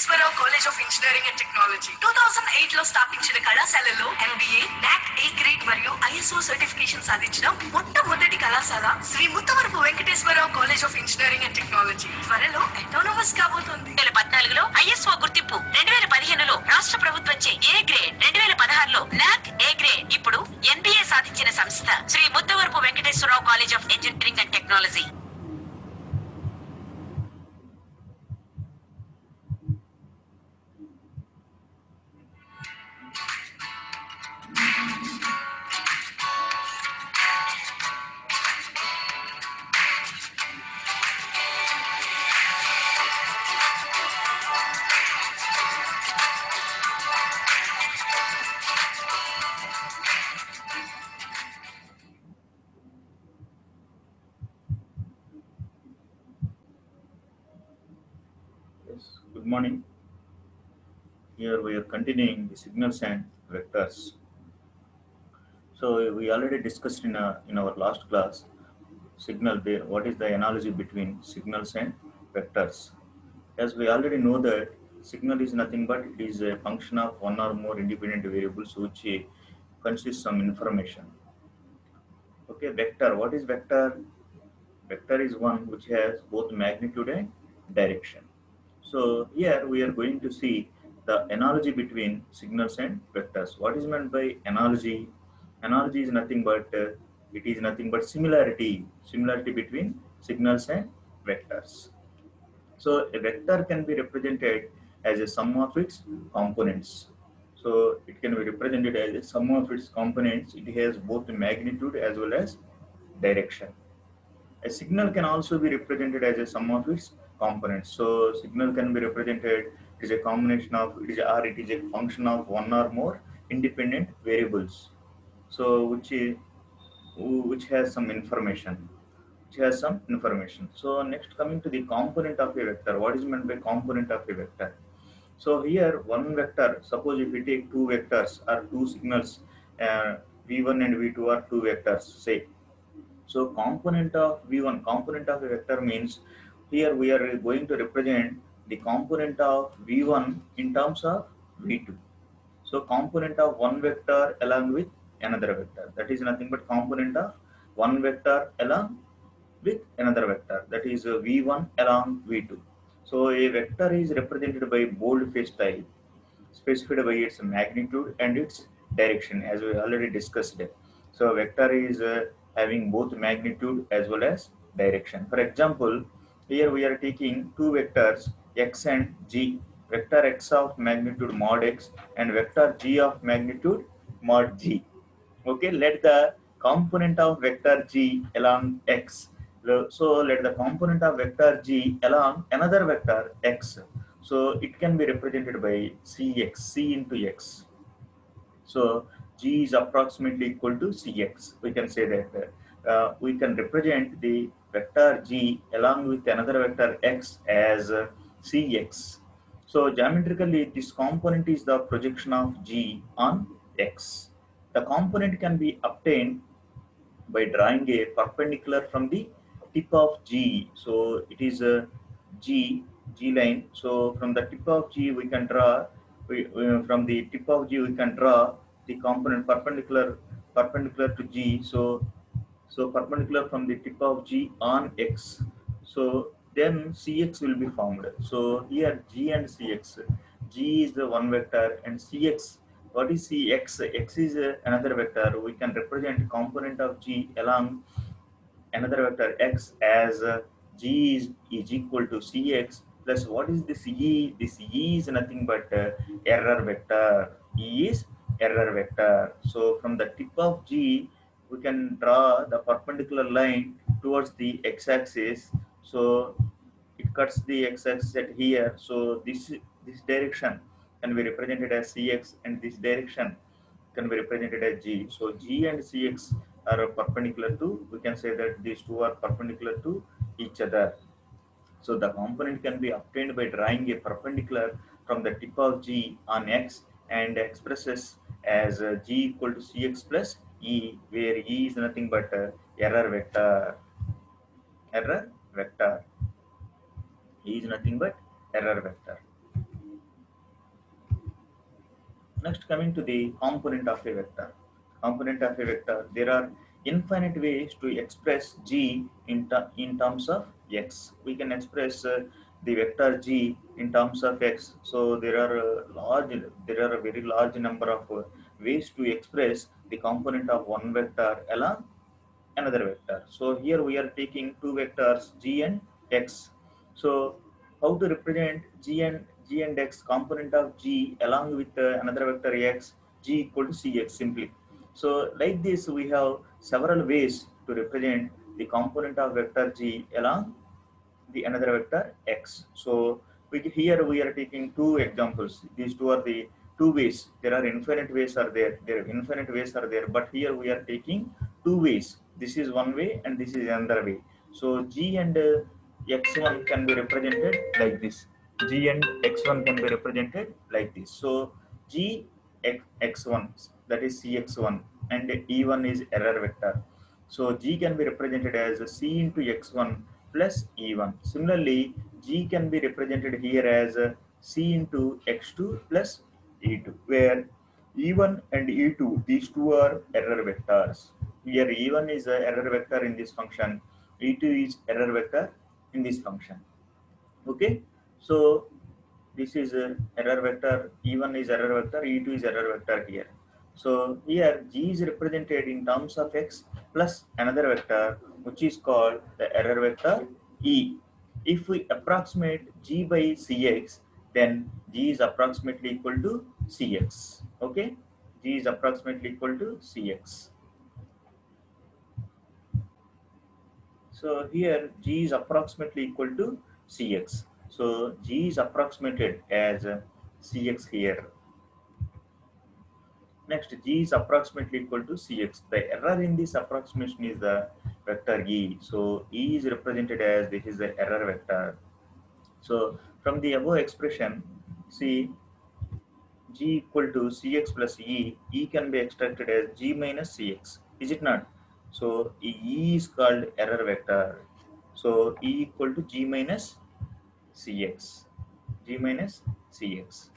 Venkateswararao college of engineering and technology 2008 లో స్థాపించిన కళాశాలలో MBA, NAC A గ్రేడ్ మరియు ISO సర్టిఫికేషన్ సాధించిన మొట్టమొదటి కళాశాల Shri Muttavarapu Venkateswara Rao college of engineering and technology త్వరలో అటానమస్ కాబోతోంది. 2014లో ISO గుర్తింపు, 2015లో రాష్ట్ర ప్రభుత్వంచే A గ్రేడ్, 2016లో NAC A గ్రేడ్, ఇప్పుడు NBA సాధించిన సంస్థ Shri Muttavarapu Venkateswara Rao college of engineering and technology. Good morning. Here we are continuing the signals and vectors. So we already discussed in our last class what is the analogy between signals and vectors. As we already know that signal is nothing but it is a function of one or more independent variables which consists some information. Okay, vector. What is vector? Vector is one which has both magnitude and direction. So here we are going to see the analogy between signals and vectors. What is meant by analogy? Analogy is nothing but similarity between signals and vectors. So a vector can be represented as a sum of its components. So it can be represented as a sum of its components. It has both magnitude as well as direction. A signal can also be represented as a sum of its components. So signal can be represented as a combination of it is a function of one or more independent variables. So which has some information. So next, coming to the component of a vector. What is meant by component of a vector? So here one vector. Suppose if we take two vectors or two signals, v1 and v2 are two vectors. Say. So component of v1, component of a vector means here we are going to represent the component of v1 in terms of v2. So component of one vector along with another vector. That is nothing but component of one vector along with another vector. That is v1 along v2. So a vector is represented by bold-faced type, specified by its magnitude and its direction, as we already discussed. So a vector is having both magnitude as well as direction. For example, here we are taking two vectors x and g, vector x of magnitude mod x and vector g of magnitude mod g. Okay, let the component of vector g along x. So let the component of vector g along another vector x. So it can be represented by cx, c into x. So g is approximately equal to cx. We can say that we can represent the vector g along with another vector x as cx. So geometrically, this component is the projection of g on x. The component can be obtained by drawing a perpendicular from the tip of g. So it is a g line. So from the tip of g we can draw the component perpendicular to g. So perpendicular from the tip of g on x. So then cx will be formed. So here g and cx, g is the one vector and cx, what is cx? X is another vector. We can represent component of g along another vector x as g is equal to cx plus what is this e? This e is nothing but error vector. E is error vector. So from the tip of g we can draw the perpendicular line towards the x-axis. So it cuts the x-axis at here. So this direction can be represented as cx and this direction can be represented as g. So g and cx are perpendicular to, we can say that these two are perpendicular to each other. So the component can be obtained by drawing a perpendicular from the tip of g on x and expresses as g equal to cx plus e, where e is nothing but error vector. E is nothing but error vector. Next, coming to the component of a vector. Component of a vector, there are infinite ways to express g in terms of x. We can express the vector g in terms of x. So there are a very large number of ways to express the component of one vector along another vector. So here we are taking two vectors g and x. So how to represent g and x component of g along with another vector x, g equal to cx simply. So like this we have several ways to represent the component of vector g along the another vector x. So here we are taking two examples. These two are the two ways. There are infinite ways are there. There are infinite ways are there. But here we are taking two ways. This is one way and this is another way. So g and x1 can be represented like this. G and x1 can be represented like this. So g x1, that is cx1, and e1 is error vector. So g can be represented as c into x1 plus e1. Similarly, g can be represented here as c into x2 plus e2, where e1 and e2, these two are error vectors. Here e1 is a error vector in this function, e2 is error vector in this function. Okay, so this is a error vector, e1 is error vector, e2 is error vector here. So here g is represented in terms of x plus another vector which is called the error vector e. If we approximate g by cx, then g is approximately equal to cx. Okay, g is approximately equal to cx. So here g is approximately equal to cx. So g is approximated as cx here. Next, g is approximately equal to cx. The error in this approximation is the vector e. So e is represented as this is the error vector. So from the above expression, see g equal to cx plus e can be extracted as g minus cx. Is it not? So e is called error vector. So e equal to g minus cx. G minus cx.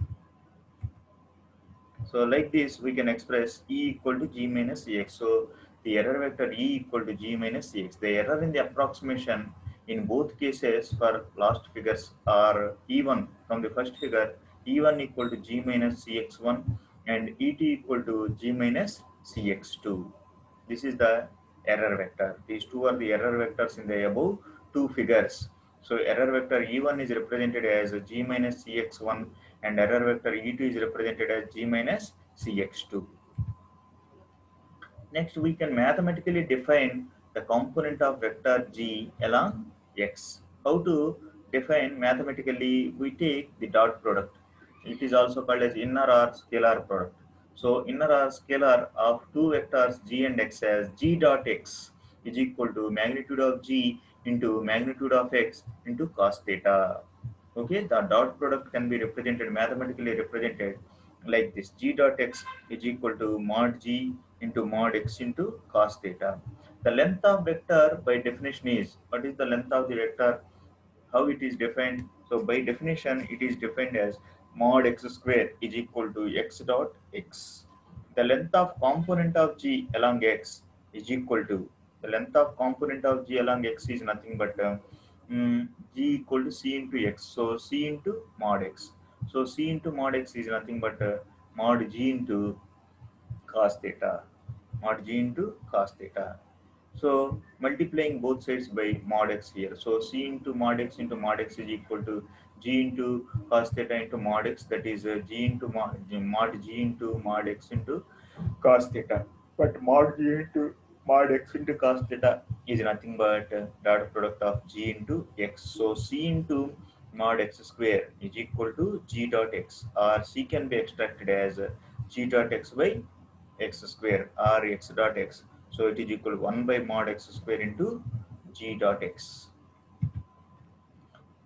So like this, we can express E equal to G minus Cx. So the error vector E equal to G minus Cx. The error in the approximation in both cases for last figures are E1 from the first figure, E1 equal to G minus Cx1 and Et equal to G minus Cx2. This is the error vector. These two are the error vectors in the above two figures. So error vector E1 is represented as G minus Cx1 and error vector E2 is represented as G minus Cx2. Next, we can mathematically define the component of vector G along X. How to define mathematically? We take the dot product. It is also called as inner or scalar product. So inner or scalar of two vectors G and X as G dot X is equal to magnitude of G into magnitude of X into cos theta. Okay, the dot product can be represented mathematically represented like this: G dot X is equal to mod G into mod X into cos theta. The length of vector by definition is, what is the length of the vector? How it is defined? So by definition, it is defined as mod x square is equal to x dot x. The length of component of G along x is equal to, the length of component of G along x is nothing but G equal to C into x. So C into mod x. So C into mod x is nothing but mod G into cos theta. Mod G into cos theta. So multiplying both sides by mod x here. So C into mod x is equal to G into cos theta into mod x. That is G into mod G into mod x into cos theta. But mod G into mod x into cos theta is nothing but dot product of G into x. So C into mod x square is equal to G dot x, or C can be extracted as G dot x by x square or x dot x. So it is equal to 1 by mod x square into G dot x.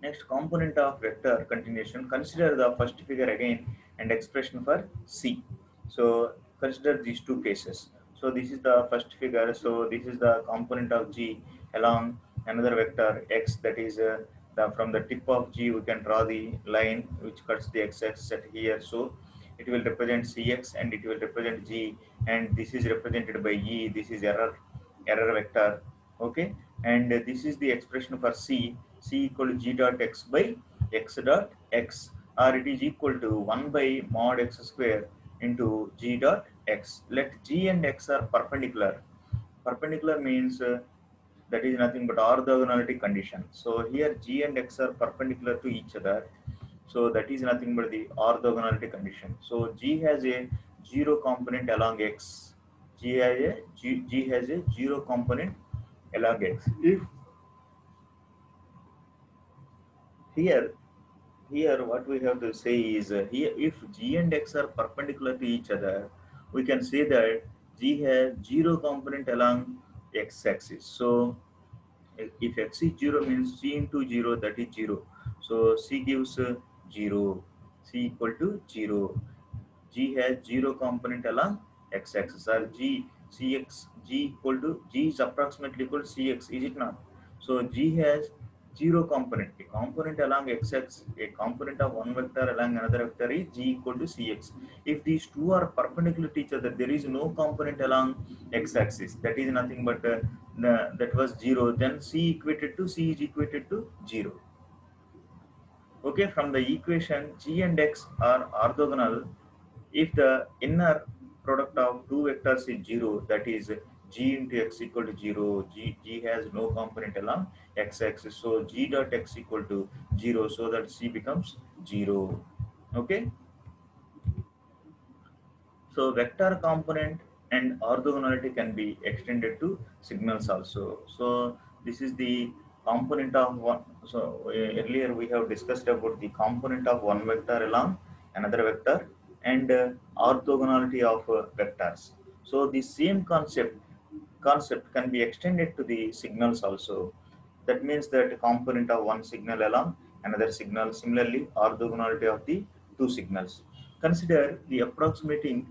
Next, component of vector continuation. Consider the first figure again and expression for C. So consider these two cases. So this is the first figure. So this is the component of G along another vector x, that is from the tip of G we can draw the line which cuts the x-axis at here. So it will represent Cx and it will represent G, and this is represented by E. This is error vector. Okay, and this is the expression for C. C equal to G dot x by x dot x, or it is equal to 1 by mod x square into G dot x. Let G and x are perpendicular. Perpendicular means that is nothing but orthogonality condition. So here G and x are perpendicular to each other. So that is nothing but the orthogonality condition. So G has a zero component along x. G has a zero component along x. If here here what we have to say is here if G and x are perpendicular to each other, we can say that G has zero component along x axis. So if x is 0 means c into 0, that is 0. So c gives 0, c equal to 0. G has 0 component along x axis, or G equal to G is approximately equal to Cx, is it not? So G has 0 component. A component along x axis, a component of one vector along another vector is G equal to Cx. If these two are perpendicular to each other, there is no component along x axis. That is nothing but that was 0. Then C is equated to 0. Okay, from the equation G and x are orthogonal if the inner product of two vectors is 0, that is G into x equal to 0. G has no component along x axis, so G dot x equal to 0, so that C becomes 0. Okay, so vector component and orthogonality can be extended to signals also. So this is the component of one. So earlier we have discussed about the component of one vector along another vector, and orthogonality of vectors. So the same concept can be extended to the signals also. That means that component of one signal along another signal. Similarly, orthogonality of the two signals. Consider the approximating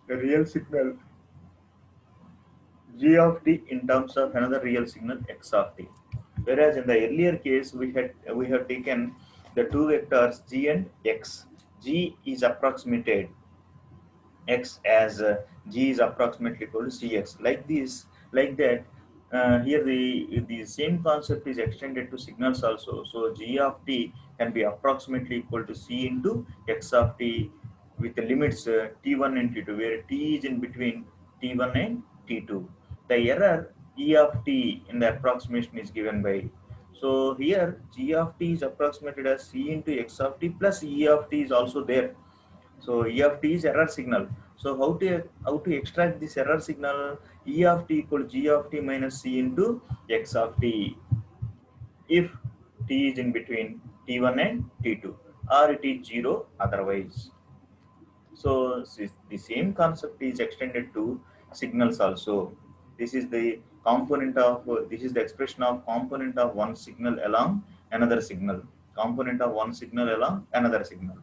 a real signal g of t in terms of another real signal x of t. Whereas in the earlier case, we have taken the two vectors g and x. G is approximated x as g is approximately equal to cx. Like this, like that. Here the same concept is extended to signals also. So g of t can be approximately equal to c into x of t with the limits t1 and t2, where t is in between t1 and t2. The error e of t in the approximation is given by. So here g of t is approximated as c into x of t plus e of t is also there. So E of t is error signal. So how to extract this error signal? E of t equal to G of t minus C into X of t if t is in between t1 and t2, or it is 0 otherwise. So the same concept is extended to signals also. This is the this is the expression of component of one signal along another signal. Component of one signal along another signal.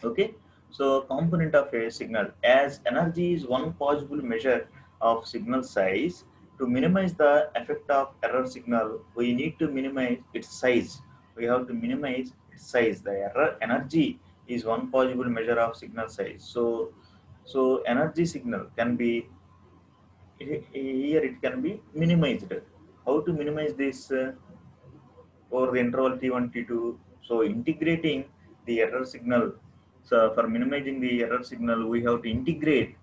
Okay, so component of a signal, as energy is one possible measure of signal size. To minimize the effect of error signal, we need to minimize its size. We have to minimize its size. The error energy is one possible measure of signal size. So energy signal can be here, it can be minimized. How to minimize this? Over the interval t1 t2, so integrating the error signal. So for minimizing the error signal, we have to integrate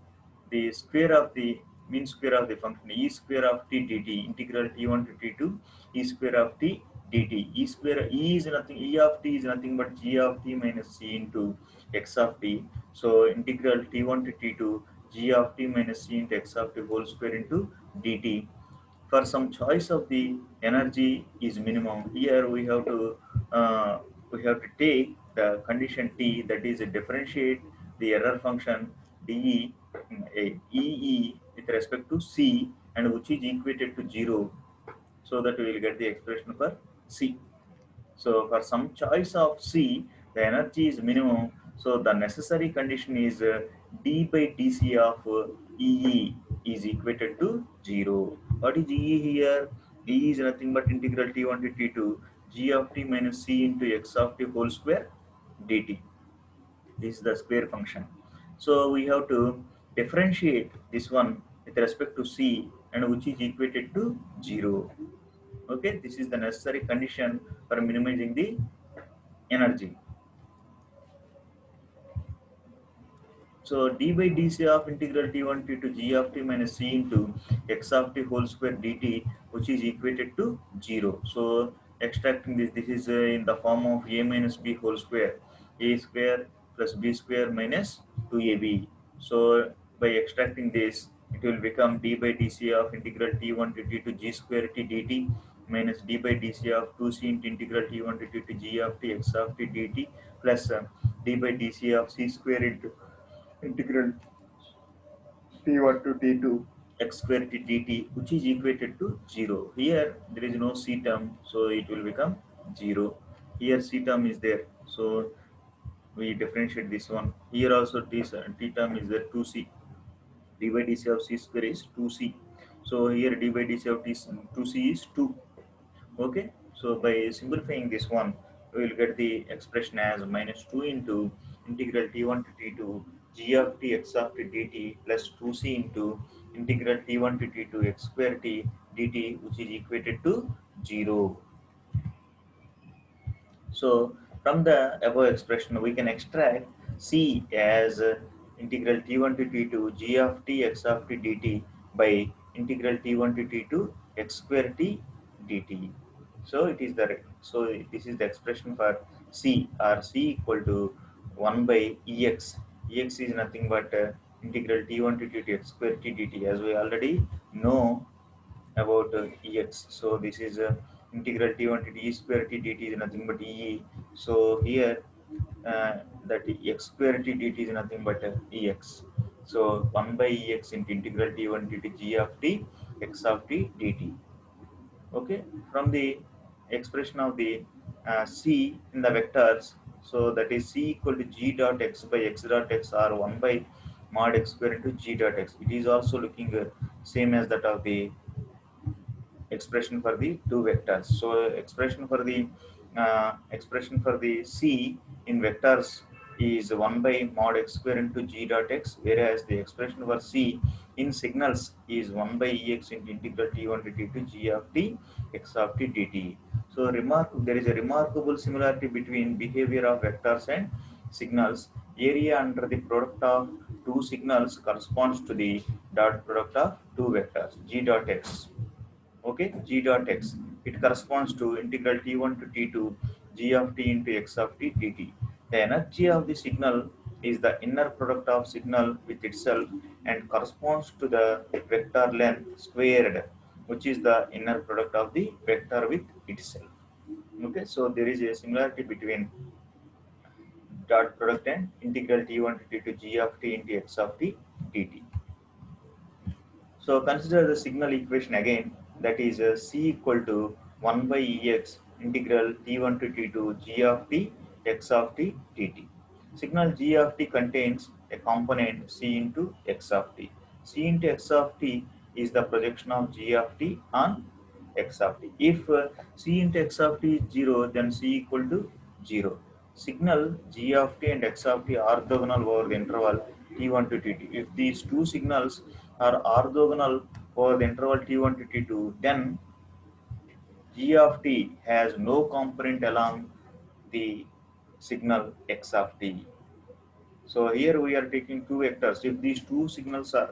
the square of the mean square of the function e square of t dt, integral t1 to t2 e square of t dt. E is nothing, e of t is nothing but g of t minus c into x of t. So integral t1 to t2 g of t minus c into x of t whole square into dt. For some choice of the energy is minimum, here we have to take the condition t, that is differentiate the error function de with respect to c, and which is equated to 0, so that we will get the expression for c. So for some choice of C, the energy is minimum. So the necessary condition is d by dc of EE is equated to 0. What is EE here? E is nothing but integral t1 to t2 g of t minus c into x of t whole square dt. This is the square function. So we have to differentiate this one with respect to c, and which is equated to 0. Okay, this is the necessary condition for minimizing the energy. So d by dc of integral t1 to g of t minus c into x of t whole square dt, which is equated to 0. So extracting this is in the form of a minus b whole square, a square plus b square minus 2ab. So by extracting this, it will become d by dc of integral t1 to t to g square t dt minus d by dc of 2c into integral t1 to t to g of t x of t dt plus d by dc of c square into integral t1 to t2 x square t dt, which is equated to 0. Here there is no c term, so it will become 0. Here c term is there, so we differentiate this one. Here also t term is there, 2c. d by dc of c square is 2c. So here d by dc of 2c is 2. Okay, so by simplifying this one, we will get the expression as minus 2 into integral t1 to t2 g of t x of t dt plus 2c into integral t1 to t2 x square t dt, which is equated to 0. So from the above expression, we can extract c as integral t1 to t2 g of t x of t dt by integral t1 to t2 x square t dt. So it is the this is the expression for c, or c equal to 1 by ex. Ex is nothing but integral t1 to t2 x square t dt, as we already know about ex. So this is integral t1 to t square t dt is nothing but e. So here that x square t dt is nothing but ex. So 1 by ex into integral t1 to g of t x of t dt. Okay, from the expression of the c in the vectors, so that is c equal to g dot x by x dot x, or 1 by mod x square into g dot x. It is also looking same as that of the expression for the two vectors. So expression for the c in vectors is 1 by mod x square into g dot x, whereas the expression for c in signals is 1 by ex into integral t1 to t to g of t x of t dt. So there is a remarkable similarity between behavior of vectors and signals. Area under the product of two signals corresponds to the dot product of two vectors, g dot x. Okay, g dot x, it corresponds to integral t1 to t2 g of t into x of t dt. The energy of the signal is the inner product of signal with itself and corresponds to the vector length squared, which is the inner product of the vector with itself. Okay, so there is a similarity between dot product and integral t1 to t2 g of t into x of t dt. So consider the signal equation again, that is c equal to 1 by ex integral t1 to t2 g of t x of t dt. Signal g of t contains a component c into x of t. C into x of t is the projection of g of t on x of t. If c into x of t is 0, then c equal to 0. Signal g of t and x of t are orthogonal over the interval t1 to t2. If these two signals are orthogonal over the interval t1 to t2, then g of t has no component along the signal x of t. So here we are taking two vectors. If these two signals are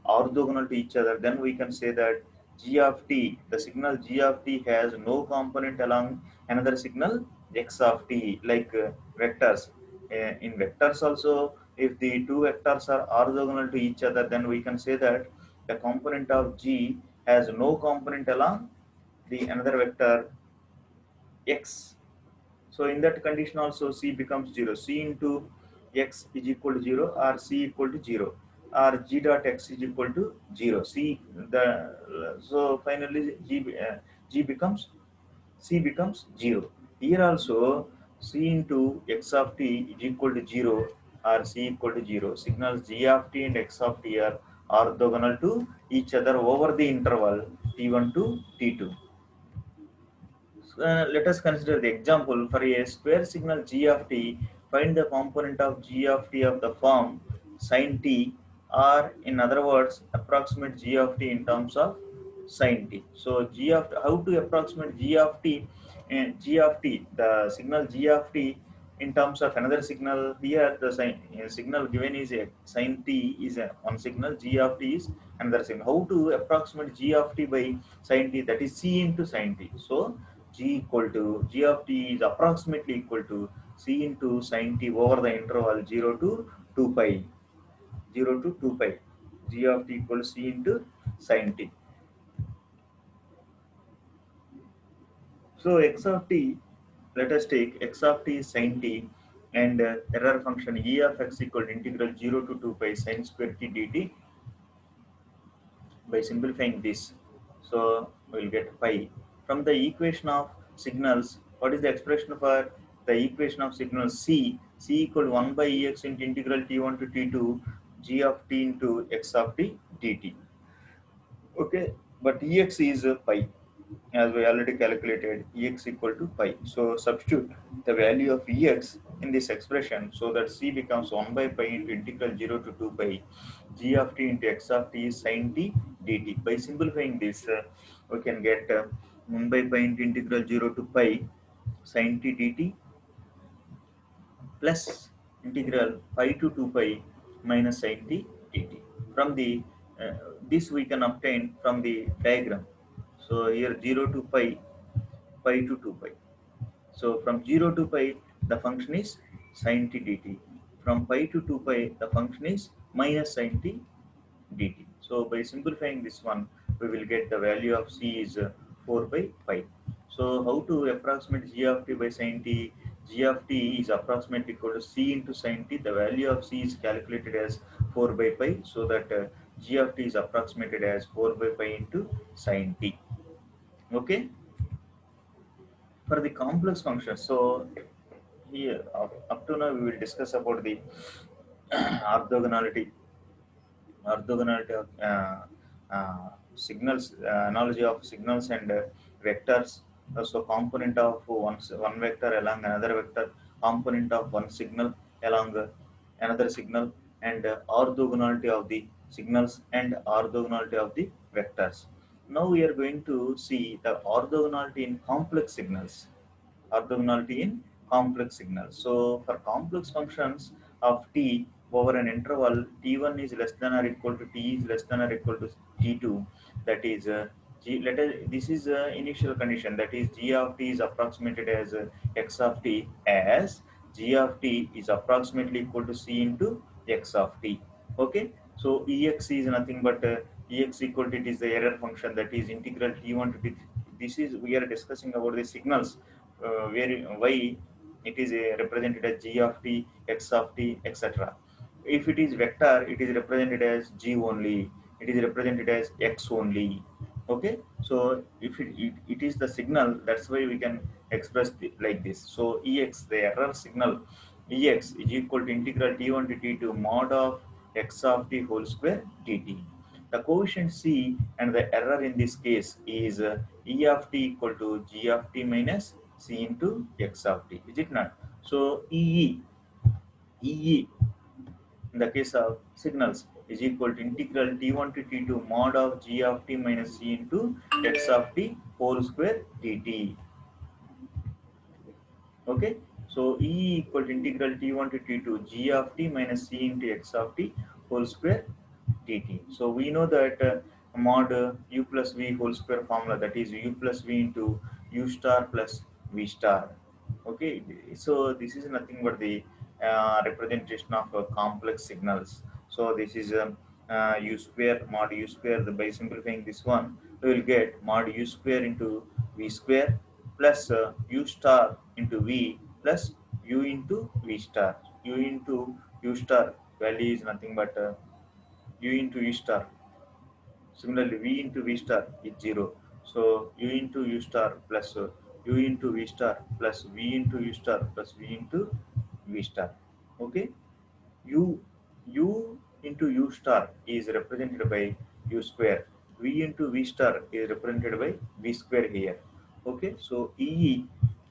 orthogonal to each other, then we can say that g of t, the signal g of t has no component along another signal x of t, like vectors. In vectors also, if the two vectors are orthogonal to each other, then we can say that the component of g has no component along the another vector x. So in that condition also c becomes 0. C into x is equal to 0, or c equal to 0, or g dot x is equal to 0. So finally g becomes c becomes 0. Here also c into x of t is equal to 0, or c equal to 0. Signals g of t and x of t are orthogonal to each other over the interval t1 to t2. Let us consider the example for a square signal g of t Find the component of g of t of the form sin t, or in other words approximate g of t in terms of sin t. So g of how to approximate g of t, and g of t, the signal g of t in terms of another signal. Here the signal given is a sin t is one signal, g of t is another signal. How to approximate g of t by sin t, that is c into sin t. So g of t is approximately equal to c into sin t over the interval 0 to 2 pi, 0 to 2 pi. G of t equals c into sin t. So x of t, let us take x of t is sin t, and error function e of x equal to integral 0 to 2 pi sin square t dt. By simplifying this, so we'll get pi. From the equation of signals, what is the expression for the equation of signals? C equal to 1 by ex into integral t1 to t2 g of t into x of t dt. Okay, but ex is pi, as we already calculated ex equal to pi. So substitute the value of ex in this expression, so that c becomes 1 by pi into integral 0 to 2 pi g of t into x of t is sin t dt. By simplifying this, we can get 1 by pi into integral 0 to pi sin t dt plus integral pi to 2 pi minus sin t dt. From the uh, this we can obtain from the diagram. So here 0 to pi, pi to 2 pi. So from 0 to pi the function is sin t dt. From pi to 2 pi the function is minus sin t dt. So by simplifying this one, we will get the value of c is 4 by pi. So how to approximate g of t by sin t? G of t is approximately equal to c into sin t. The value of c is calculated as 4 by pi, so that g of t is approximated as 4 by pi into sin t. Okay. For the complex functions, so here up to now we will discuss about the orthogonality, of signals, analogy of signals and vectors. So component of one vector along another vector, component of one signal along another signal, and orthogonality of the signals and orthogonality of the vectors. Now we are going to see the orthogonality in complex signals. Orthogonality in complex signals. So for complex functions of t over an interval t1 is less than or equal to t is less than or equal to t2, that is this is initial condition, that is g of t is approximated as x of t, as g of t is approximately equal to c into x of t. Okay, so ex is nothing but ex equal to, it is the error function, that is integral t1 to t. This is, we are discussing about the signals, where why it is represented as g of t, x of t, etc. If it is vector, it is represented as g only, it is represented as x only. Okay, so if it is the signal, that's why we can express like this. So ex, the error signal, ex is equal to integral t1 to t2 mod of x of t whole square dt. The coefficient c and the error in this case is e of t equal to g of t minus c into x of t. Is it not? So EE in the case of signals is equal to integral t1 to t2 mod of g of t minus c into x of t whole square dt. Okay, so E equal to integral t1 to t2 g of t minus c into x of t whole square dt. So we know that mod u plus v whole square formula, that is u plus v into u star plus v star. Okay, so this is nothing but the representation of complex signals. So this is u square mod u square. By simplifying this one, we will get mod u square into v square plus u star into v plus u into v star. U into u star value is nothing but u into u star. Similarly, v into v star is 0. So u into u star plus u into v star plus v into u star plus v into v star. Okay, u u into u star is represented by u square. V into v star is represented by v square here. Okay, so E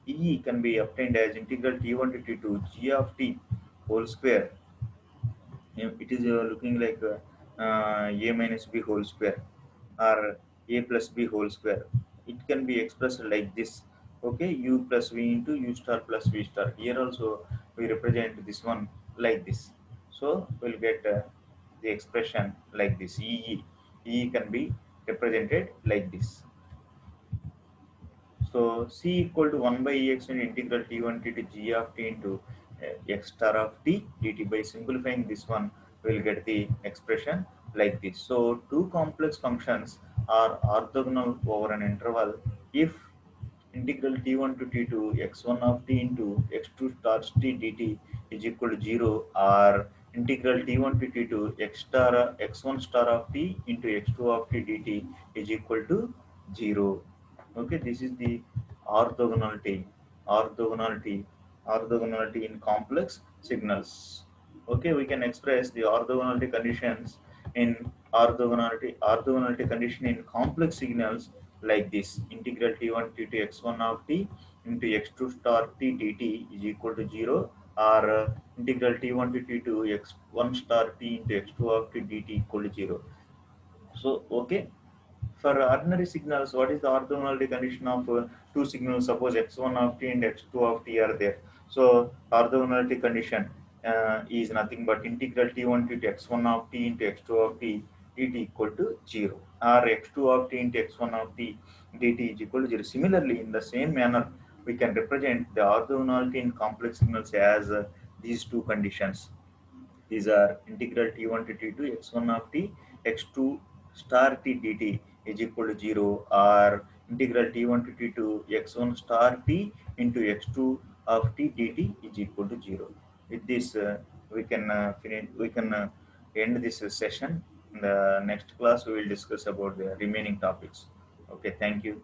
E can be obtained as integral t1 to t2 g of t whole square. It is looking like a minus b whole square or a plus b whole square. It can be expressed like this. Okay, u plus v into u star plus v star. Here also we represent this one like this. So we'll get the expression like this. E can be represented like this. So C equal to 1 by Ex and integral T1 t to G of t into X star of t dt. By simplifying this one, we will get the expression like this. So two complex functions are orthogonal over an interval if integral t1 to t2 x1 of t into x2 star t dt is equal to 0, or integral t1 to t2 x star x1 star of t into x2 of t dt is equal to 0. Okay, this is the orthogonality. orthogonality Orthogonality in complex signals. Okay, we can express the orthogonality conditions in orthogonality condition in complex signals like this: integral t1 t to x1 of t into x2 star t dt is equal to 0, or integral t1 to t2 x1 star t into x2 of t dt equal to 0. So okay, for ordinary signals, what is the orthogonality condition of two signals? Suppose x1 of t and x2 of t are there. So orthogonality condition is nothing but integral t1 to x1 of t into x2 of t dt equal to 0, or x2 of t into x1 of t dt is equal to 0. Similarly, in the same manner, we can represent the orthogonality in complex signals as these two conditions. These are integral t1 to t2 x1 of t x2 star t dt is equal to 0, or integral t1 to t2 x1 star t into x2 of t dt is equal to 0. With this, we can end this session. In the next class, we will discuss about the remaining topics. Okay, thank you.